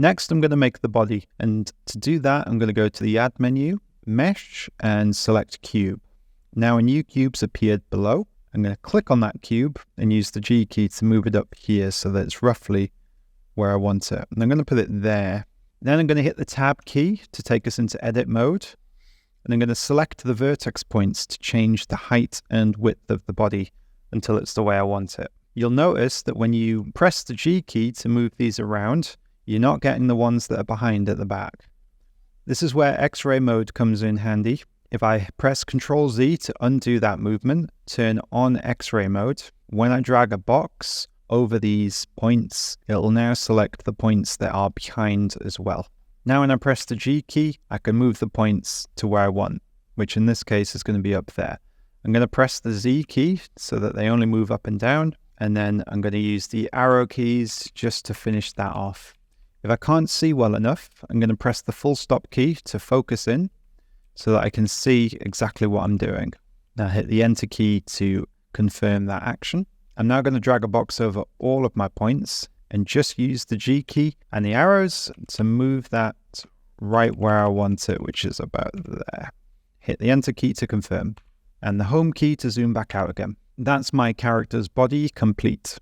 Next, I'm going to make the body. And to do that, I'm going to go to the Add menu, Mesh, and select Cube. Now a new cube's appeared below. I'm going to click on that cube and use the G key to move it up here so that it's roughly where I want it. And I'm going to put it there. Then I'm going to hit the Tab key to take us into edit mode. And I'm going to select the vertex points to change the height and width of the body until it's the way I want it. You'll notice that when you press the G key to move these around, you're not getting the ones that are behind at the back. This is where X-ray mode comes in handy. If I press Ctrl Z to undo that movement, turn on X-ray mode, when I drag a box over these points, it'll now select the points that are behind as well. Now when I press the G key, I can move the points to where I want, which in this case is going to be up there. I'm going to press the Z key so that they only move up and down, and then I'm going to use the arrow keys just to finish that off. If I can't see well enough, I'm going to press the full stop key to focus in, so that I can see exactly what I'm doing. Now hit the Enter key to confirm that action. I'm now going to drag a box over all of my points and just use the G key and the arrows to move that right where I want it, which is about there. Hit the Enter key to confirm and the Home key to zoom back out again. That's my character's body complete.